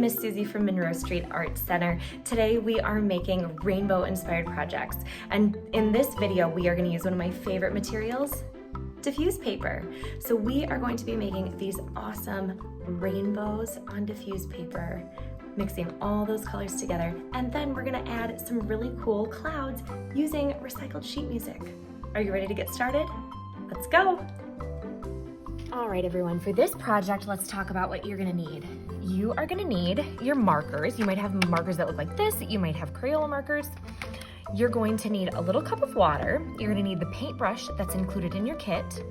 Miss Susie from Monroe Street Art Center. Today we are making rainbow inspired projects, and in this video we are going to use one of my favorite materials, diffuse paper. So we are going to be making these awesome rainbows on diffuse paper, mixing all those colors together, and then we're going to add some really cool clouds using recycled sheet music. Are you ready to get started? Let's go! All right, everyone, for this project, let's talk about what you're gonna need. You are gonna need your markers. You might have markers that look like this. You might have Crayola markers. You're going to need a little cup of water. You're gonna need the paintbrush that's included in your kit.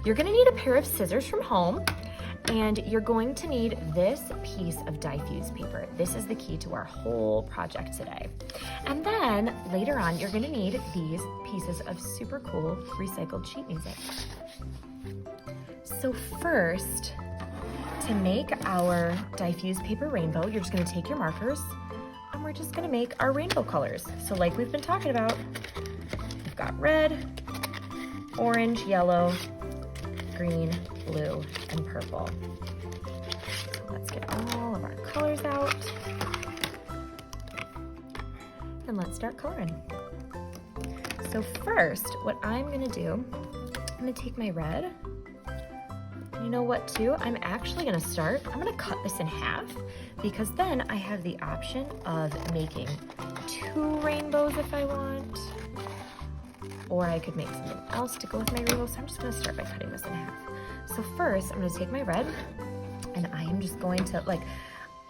You're gonna need a pair of scissors from home, and you're going to need this piece of diffuse paper. This is the key to our whole project today. And then later on, you're gonna need these pieces of super cool recycled sheet music. So first, to make our diffuse paper rainbow, you're just gonna take your markers and we're just gonna make our rainbow colors. So like we've been talking about, we've got red, orange, yellow, green, blue, and purple. So let's get all of our colors out and let's start coloring. So first, what I'm gonna do, I'm gonna take my red. You know what too? I'm actually gonna cut this in half because then I have the option of making 2 rainbows if I want, or I could make something else to go with my rainbow. So I'm just gonna start by cutting this in half. So first I'm gonna take my red and I am just going to,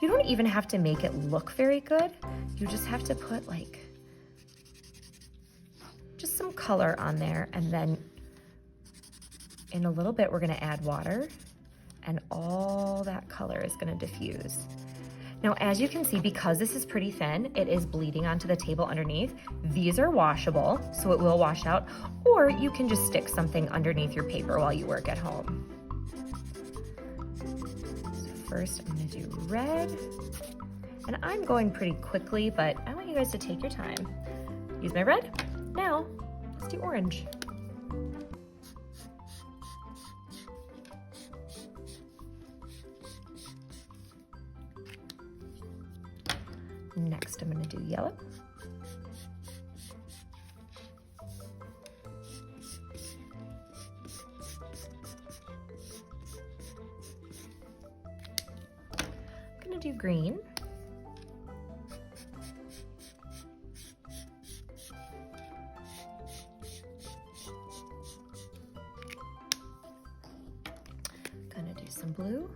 you don't even have to make it look very good. You just have to put just some color on there, and then in a little bit, we're gonna add water and all that color is gonna diffuse. Now, as you can see, because this is pretty thin, it is bleeding onto the table underneath. These are washable, so it will wash out, or you can just stick something underneath your paper while you work at home. So first, I'm gonna do red, and I'm going pretty quickly, but I want you guys to take your time. Use my red. Now, let's do orange. Next, I'm going to do yellow. I'm going to do green. Going to do some blue.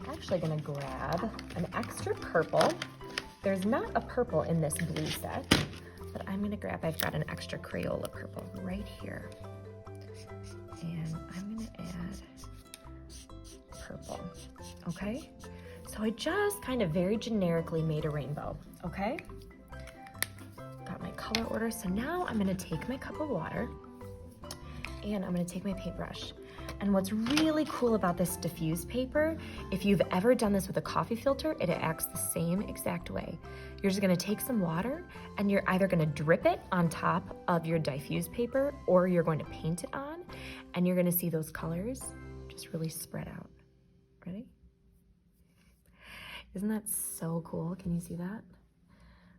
Actually going to grab an extra purple. There's not a purple in this blue set, but I've got an extra Crayola purple right here. And I'm going to add purple, okay? So I just kind of very generically made a rainbow, okay? Got my color order. So now I'm going to take my cup of water and I'm going to take my paintbrush. And what's really cool about this diffuse paper, if you've ever done this with a coffee filter, it acts the same exact way. You're just gonna take some water and you're either gonna drip it on top of your diffuse paper or you're going to paint it on, and you're gonna see those colors just really spread out. Ready? Isn't that so cool? Can you see that?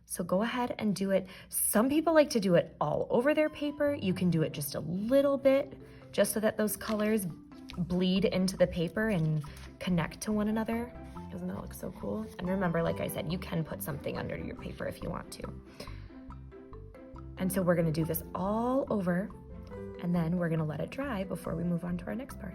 So go ahead and do it. Some people like to do it all over their paper. You can do it just a little bit, just so that those colors bleed into the paper and connect to one another. Doesn't that look so cool? And remember, like I said, you can put something under your paper if you want to. And so we're gonna do this all over, and then we're gonna let it dry before we move on to our next part.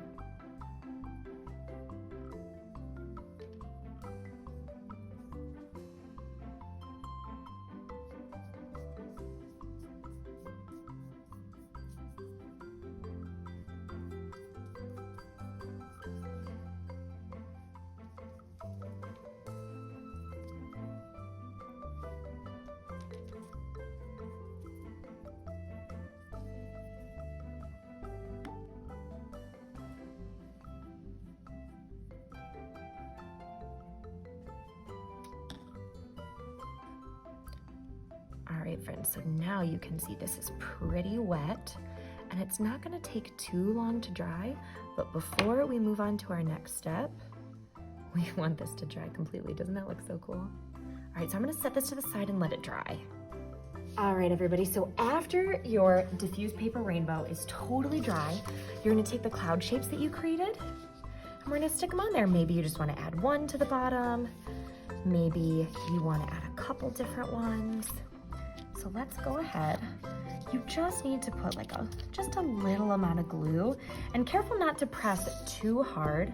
right, friends, so now you can see this is pretty wet and it's not gonna take too long to dry, but before we move on to our next step, we want this to dry completely. Doesn't that look so cool? All right, so I'm gonna set this to the side and let it dry. All right, everybody, so after your diffuse paper rainbow is totally dry, you're gonna take the cloud shapes that you created and we're gonna stick them on there. Maybe you just wanna add one to the bottom. Maybe you wanna add a couple different ones. So let's go ahead. You just need to put like just a little amount of glue, and careful not to press too hard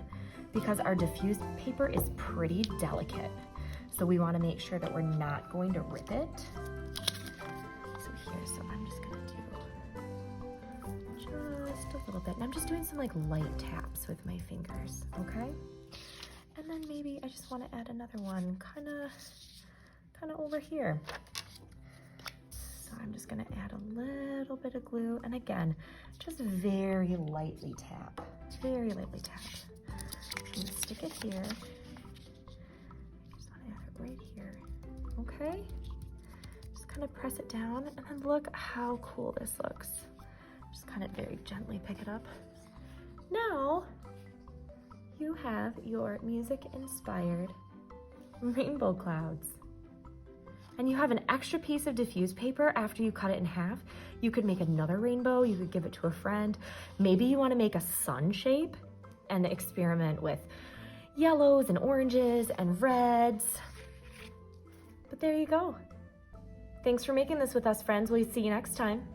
because our diffused paper is pretty delicate. So we wanna make sure that we're not going to rip it. So I'm just gonna do just a little bit. And I'm just doing some like light taps with my fingers, okay? And then maybe I just wanna add another one kinda over here. So I'm just gonna add a little bit of glue. And again, just very lightly tap, very lightly tap. I'm gonna stick it here. Just wanna add it right here, okay? Kind of press it down, and then look how cool this looks. Just kind of very gently pick it up. Now you have your music-inspired rainbow clouds. And you have an extra piece of diffuse paper after you cut it in half. You could make another rainbow, you could give it to a friend. Maybe you want to make a sun shape and experiment with yellows and oranges and reds. But there you go. Thanks for making this with us, friends. We'll see you next time.